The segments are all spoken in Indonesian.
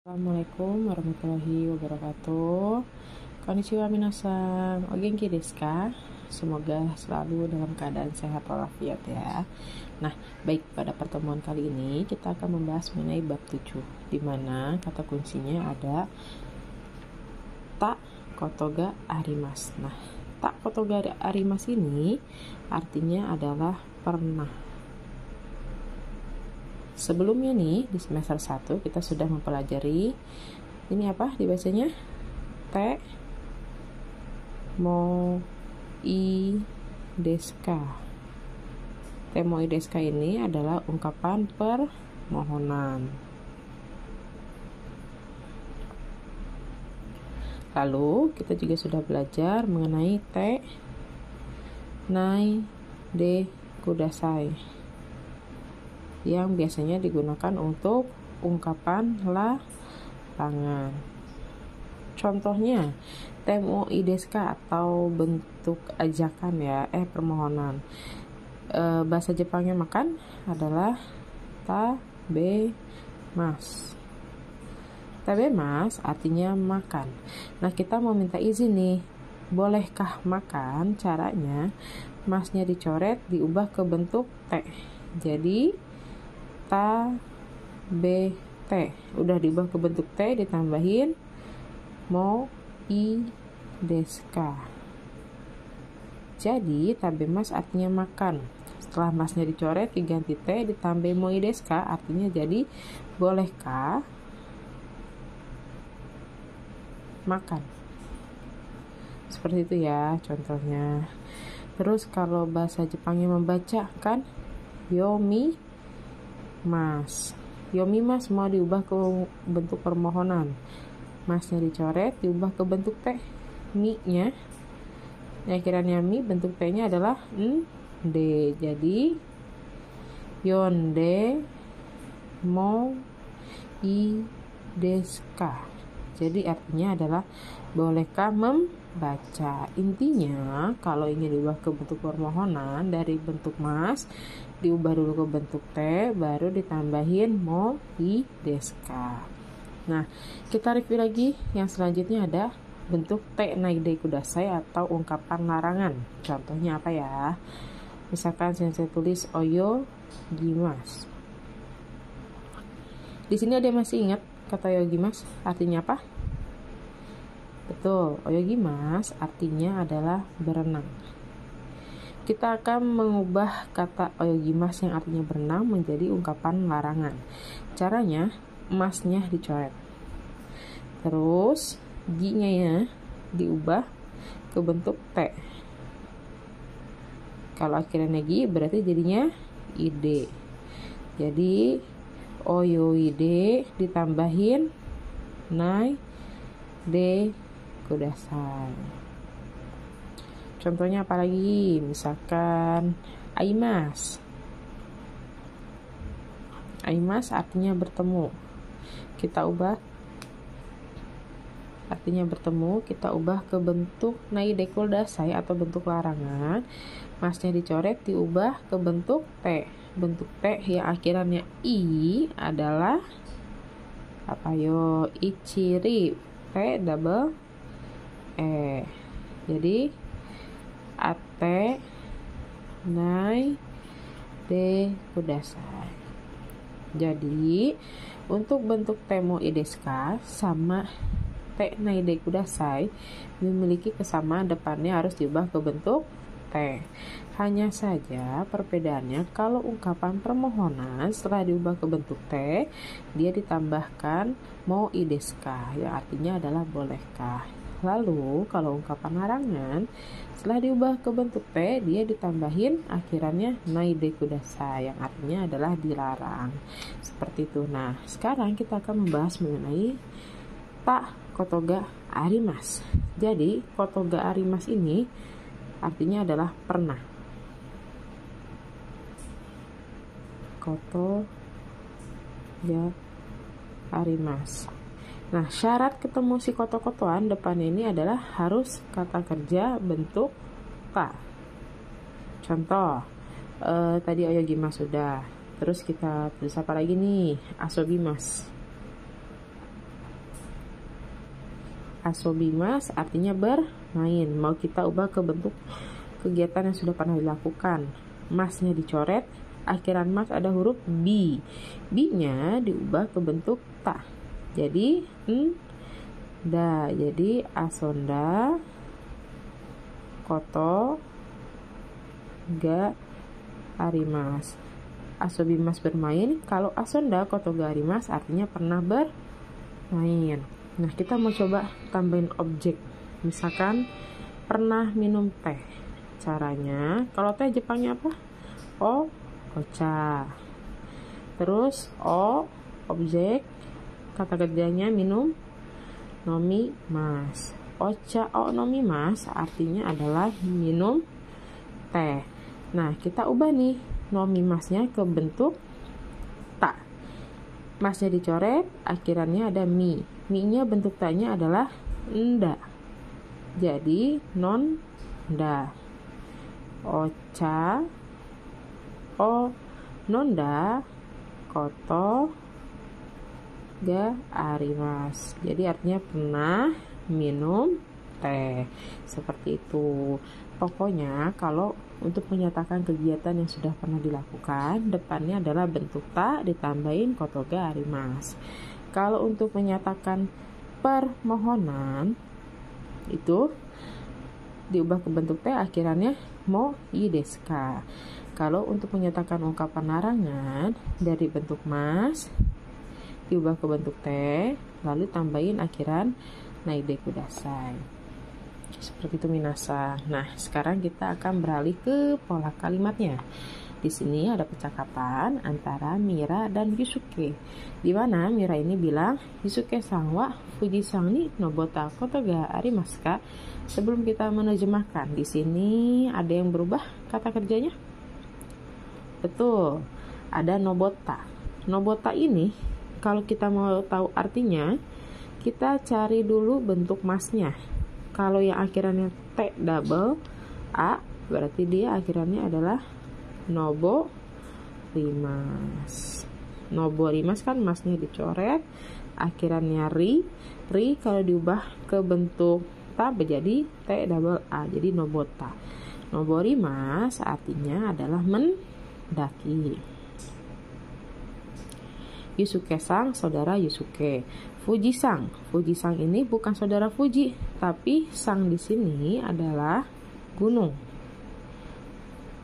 Assalamualaikum warahmatullahi wabarakatuh. Konnichiwa minasan. O genki desu ka? Semoga selalu dalam keadaan sehat walafiat ya. Nah, baik, pada pertemuan kali ini kita akan membahas mengenai bab 7, di mana kata kuncinya ada ta kotoga arimasu. Nah, ta kotoga arimasu ini artinya adalah pernah. Sebelumnya nih di semester 1 kita sudah mempelajari ini apa dibacanya? Te mo I desu ka. Te mo I desu ka ini adalah ungkapan permohonan. Lalu kita juga sudah belajar mengenai te nai de kudasai, yang biasanya digunakan untuk ungkapan larangan. Contohnya, temo ideska atau bentuk ajakan ya, permohonan. Bahasa Jepangnya makan adalah tabemas. Tabemas artinya makan. Nah, kita mau minta izin nih, bolehkah makan? Caranya, masnya dicoret, diubah ke bentuk T. Jadi ta be te udah diubah ke bentuk T, ditambahin mo I desu ka. Jadi tabemas artinya makan. Setelah masnya dicoret diganti T, ditambah mo I desu ka, artinya jadi bolehkah makan. Seperti itu ya contohnya. Terus kalau bahasa Jepangnya membaca kan yomi mas. Yomi mas mau diubah ke bentuk permohonan. Masnya dicoret, diubah ke bentuk T. Mi-nya, akhirannya mi, bentuk T-nya adalah D. Jadi yonde mo I desu ka. Jadi artinya adalah bolehkah membaca. Intinya kalau ingin diubah ke bentuk permohonan dari bentuk mas, diubah dulu ke bentuk T, baru ditambahin mo I desu ka. Nah, kita review lagi. Yang selanjutnya ada bentuk te nai de kudasai atau ungkapan larangan. Contohnya apa ya? Misalkan sensei tulis oyo gimasu. Di sini ada yang masih ingat kata oyo gimasu artinya apa? Betul, oyo gimasu artinya adalah berenang. Kita akan mengubah kata oyogimas yang artinya berenang menjadi ungkapan larangan. Caranya, masnya dicoret. Terus, gi-nya ya diubah ke bentuk T. Kalau akhirnya gi berarti jadinya ide. Jadi, oyoide ditambahin nai de kudasai. Contohnya apa lagi? Misalkan aimas. Aimas artinya bertemu. Kita ubah artinya bertemu, kita ubah ke bentuk nai de kudasai atau bentuk larangan. Masnya dicoret, diubah ke bentuk T. Bentuk T yang akhirannya I adalah apa yo? Ichiri. T double E. Jadi ate nai de kudasai. Jadi untuk bentuk temo ideska sama te nai de kudasai memiliki kesamaan, depannya harus diubah ke bentuk T. Hanya saja perbedaannya kalau ungkapan permohonan setelah diubah ke bentuk T, dia ditambahkan mo ideska yang artinya adalah bolehkah. Lalu kalau ungkapan larangan setelah diubah ke bentuk T, dia ditambahin akhirannya nai de kudasai yang artinya adalah dilarang. Seperti itu. Nah, sekarang kita akan membahas mengenai ta kotoga arimasu. Jadi, kotoga arimasu ini artinya adalah pernah. Kotoga arimasu. Nah, syarat ketemu si koto-kotoan depannya ini adalah harus kata kerja bentuk ta. Contoh, tadi oyogimasu sudah. Terus kita tulis apa lagi nih? Asobimasu. Asobimas artinya bermain. Mau kita ubah ke bentuk kegiatan yang sudah pernah dilakukan. Masnya dicoret, akhiran mas ada huruf B. B-nya diubah ke bentuk ta. Jadi da. Jadi asonda koto ga arimas. Asobimas bermain. Kalau asonda koto ga arimas artinya pernah bermain. Nah, kita mau coba tambahin objek. Misalkan pernah minum teh. Caranya, kalau teh Jepangnya apa? Ocha. Terus objek, kata kerjanya minum, nomimas. Ocha nomimas artinya adalah minum teh. Nah, kita ubah nih nomimasnya ke bentuk ta. Masnya dicoret, akhirannya ada mi. Mi-nya bentuk ta-nya adalah nda. Jadi nonda. Ocha nonda koto ga arimas. Jadi artinya pernah minum teh. Seperti itu. Pokoknya kalau untuk menyatakan kegiatan yang sudah pernah dilakukan, depannya adalah bentuk ta ditambahin koto ga arimas. Kalau untuk menyatakan permohonan itu diubah ke bentuk te, akhirannya mo i desu ka. Kalau untuk menyatakan ungkapan larangan dari bentuk mas diubah ke bentuk te, lalu tambahin akhiran naide kudasai. Seperti itu minasa. Nah, sekarang kita akan beralih ke pola kalimatnya. Di sini ada percakapan antara Mira dan Yusuke. Di mana Mira ini bilang, Yusuke-san wa Fuji-san ni nobota koto ga arimasu ka? Sebelum kita menerjemahkan, di sini ada yang berubah kata kerjanya? Betul, ada nobota. Nobota ini, kalau kita mau tahu artinya, kita cari dulu bentuk masnya. Kalau yang akhirannya T double A, berarti dia akhirannya adalah nobo rimas. Nobo rimas kan masnya dicoret, akhirannya ri kalau diubah ke bentuk ta menjadi T double A, jadi nobota. Nobo rimas artinya adalah mendaki. Yusuke-sang, saudara Yusuke. Fuji-sang ini bukan saudara Fuji, tapi sang di sini adalah gunung.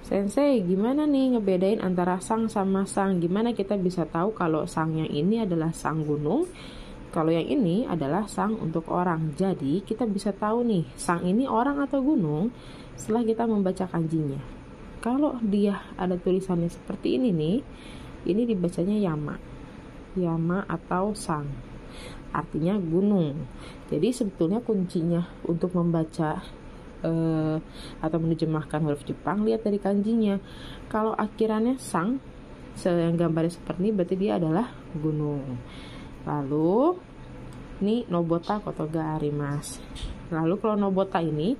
Sensei, gimana nih ngebedain antara sang sama sang? Gimana kita bisa tahu kalau sang yang ini adalah sang gunung, kalau yang ini adalah sang untuk orang? Jadi kita bisa tahu nih, sang ini orang atau gunung setelah kita membaca kanjinya. Kalau dia ada tulisannya seperti ini nih, ini dibacanya yama atau sang, artinya gunung. Jadi sebetulnya kuncinya untuk membaca atau menerjemahkan huruf Jepang, lihat dari kanjinya. Kalau akhirannya sang, yang gambarnya seperti ini, berarti dia adalah gunung. Lalu ini nobota koto ga arimasu. Lalu kalau nobota ini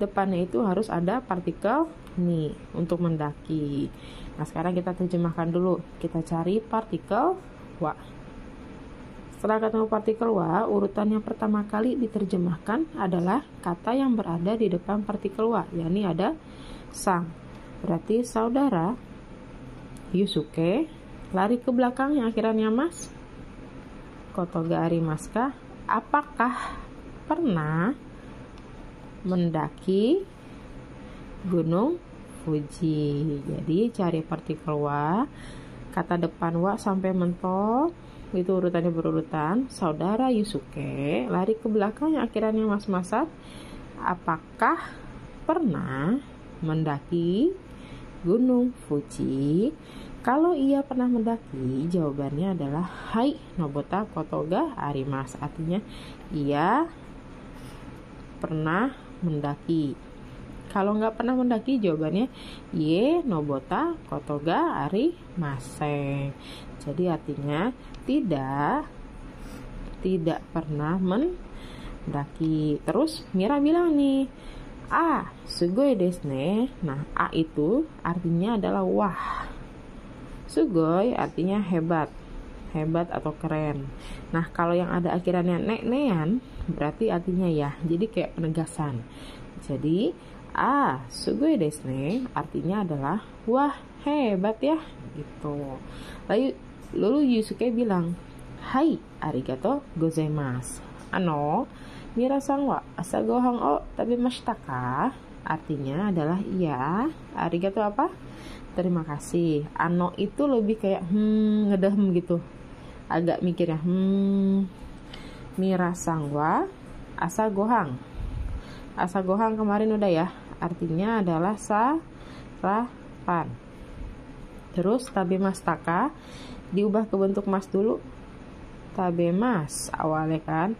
depannya itu harus ada partikel ni untuk mendaki. Nah, sekarang kita terjemahkan dulu. Kita cari partikel wa. Setelah ketemu partikel wa, urutan yang pertama kali diterjemahkan adalah kata yang berada di depan partikel wa, yakni ada sang. Berarti saudara Yusuke lari ke belakang yang akhirannya mas. Koto ga arimasu ka? Apakah pernah mendaki gunung Fuji? Jadi cari partikel wa, kata depan wa sampai mentok, itu urutannya berurutan. Saudara Yusuke lari ke belakang yang akhirannya mas-masat. Apakah pernah mendaki gunung Fuji? Kalau ia pernah mendaki, jawabannya adalah hai nobota koto ga arimasu, artinya ia pernah mendaki. Kalau nggak pernah mendaki, jawabannya ye nobota koto ga arimasen. Jadi artinya tidak pernah mendaki. Terus Mira bilang nih, sugoi desu ne. Nah, a itu artinya adalah wah. Sugoi artinya hebat. hebat atau keren. Nah, kalau yang ada akhirannya nean berarti artinya ya. Jadi kayak penegasan. Jadi, sugoi desu ne artinya adalah wah, hebat ya gitu. Lalu Yusuke bilang, "Hai, arigato gozaimasu. Mira-san wa asa gohan o tabemashita ka?" Artinya adalah iya. Arigato apa? Terima kasih. Itu lebih kayak ngedehem gitu. Agak mikir ya. Mira-san wa asa gohan. Asa gohan kemarin udah ya. Artinya adalah sarapan. Terus tabemashita ka diubah ke bentuk mas dulu. Tabemas awalnya kan.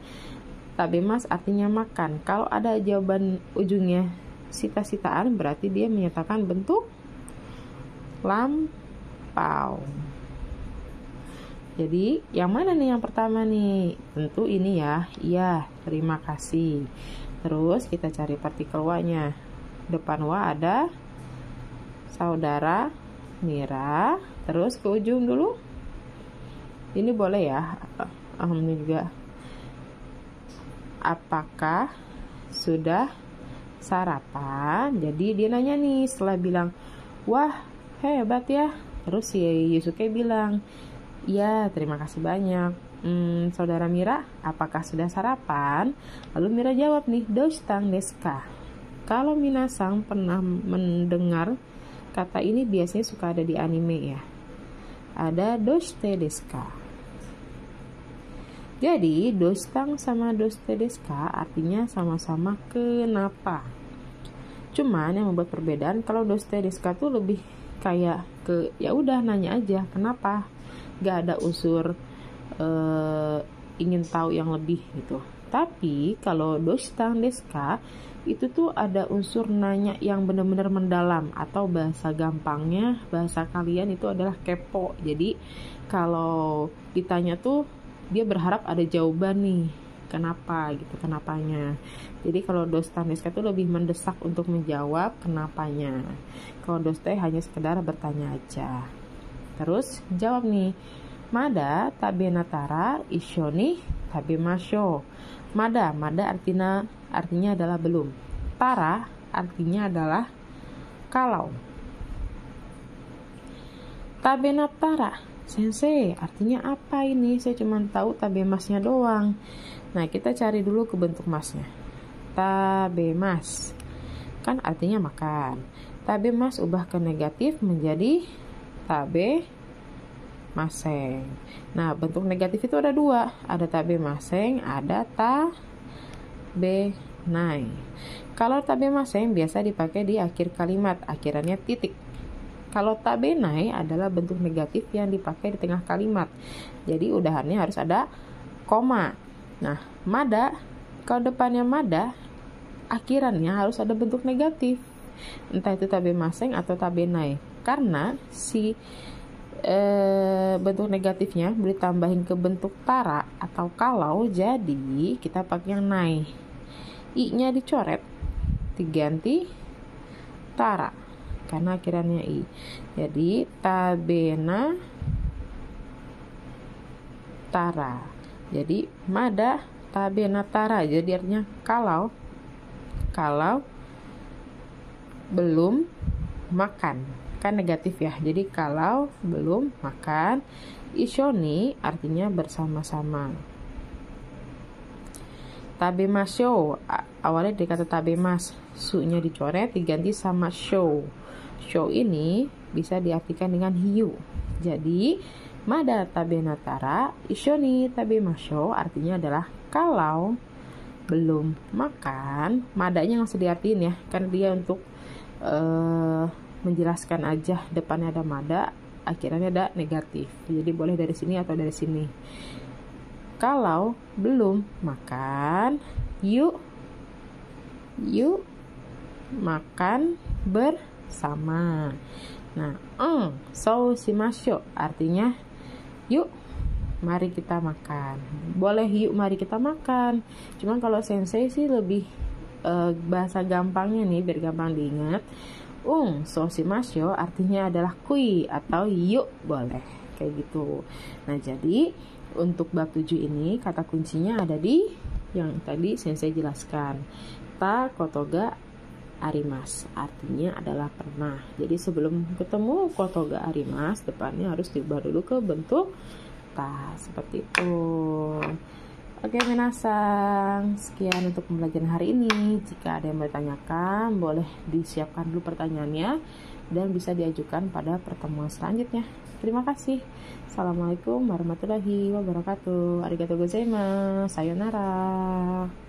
Tabemas artinya makan. Kalau ada jawaban ujungnya sita-sitaan berarti dia menyatakan bentuk lampau. Jadi yang mana nih yang pertama nih? Tentu ini ya. Iya, terima kasih. Terus kita cari partikel wa-nya. Depan wa ada saudara Mira. Terus ke ujung dulu. Ini boleh ya. Ini juga. Apakah sudah sarapan? Jadi dia nanya nih setelah bilang, wah hebat ya. Terus si Yusuke bilang, iya terima kasih banyak. Saudara Mira, apakah sudah sarapan? Lalu Mira jawab nih, doshitang desu ka? Kalau minasang pernah mendengar kata ini biasanya suka ada di anime ya. Ada doshite desu ka. Jadi doshitang sama doshite desu ka artinya sama-sama kenapa. Cuman yang membuat perbedaan kalau doshite desu ka tuh lebih kayak ke ya udah nanya aja kenapa. Gak ada unsur ingin tahu yang lebih gitu. Tapi kalau doshitang desu ka itu tuh ada unsur nanya yang benar-benar mendalam, atau bahasa gampangnya, bahasa kalian itu adalah kepo. Jadi kalau ditanya tuh dia berharap ada jawaban nih, kenapa gitu, kenapanya. Jadi kalau doshitang desu ka itu lebih mendesak untuk menjawab kenapanya. Kalau doshite hanya sekedar bertanya aja. Terus jawab nih, mada tabenatara isho ni tabemashou. Mada artinya adalah belum. Tara artinya adalah kalau. Tabenatara, sensei, artinya apa ini? Saya cuma tahu tabemasnya doang. Nah, kita cari dulu ke bentuk masnya. Tabemas kan artinya makan. Tabemas ubah ke negatif menjadi tabemaseng. Nah, bentuk negatif itu ada dua. Ada tabemaseng, ada tabenai. Kalau tabemaseng biasa dipakai di akhir kalimat, akhirannya titik. Kalau tabenai adalah bentuk negatif yang dipakai di tengah kalimat. Jadi udahannya harus ada koma. Nah, mada, kalau depannya mada, akhirannya harus ada bentuk negatif. Entah itu tabemaseng atau tabenai. Karena si bentuk negatifnya boleh tambahin ke bentuk tara atau kalau, jadi kita pakai yang nai. I-nya dicoret, diganti tara karena akhirannya i. Jadi tabena tara. Jadi mada tabena tara. Jadi artinya kalau belum makan. Kan negatif ya. Jadi kalau belum makan. Ishoni artinya bersama-sama. Tabemashou awalnya dari kata tabemas, su-nya dicoret diganti sama shou. Shou ini bisa diartikan dengan hiu. Jadi mada tabenatara ishoni tabemashou artinya adalah kalau belum makan. Madanya nggak usah diartiin ya, kan dia untuk menjelaskan aja. Depannya ada mada, akhirnya ada negatif. Jadi boleh dari sini atau dari sini. Kalau belum makan, yuk makan bersama. Nah, so shimashou artinya yuk mari kita makan. Boleh yuk mari kita makan. Cuman kalau sensei sih lebih bahasa gampangnya nih biar gampang diingat. So shimashou artinya adalah kui atau yuk boleh. kayak gitu. Nah, jadi untuk bab 7 ini kata kuncinya ada di yang tadi sensei jelaskan. Ta kotoga arimas, artinya adalah pernah. Jadi sebelum ketemu kotoga arimas, depannya harus diubah dulu ke bentuk ta, seperti itu. Oke, minasang, sekian untuk pembelajaran hari ini. Jika ada yang bertanyakan, boleh disiapkan dulu pertanyaannya dan bisa diajukan pada pertemuan selanjutnya. Terima kasih. Assalamualaikum warahmatullahi wabarakatuh. Arigatou gozaimasu. Sayonara.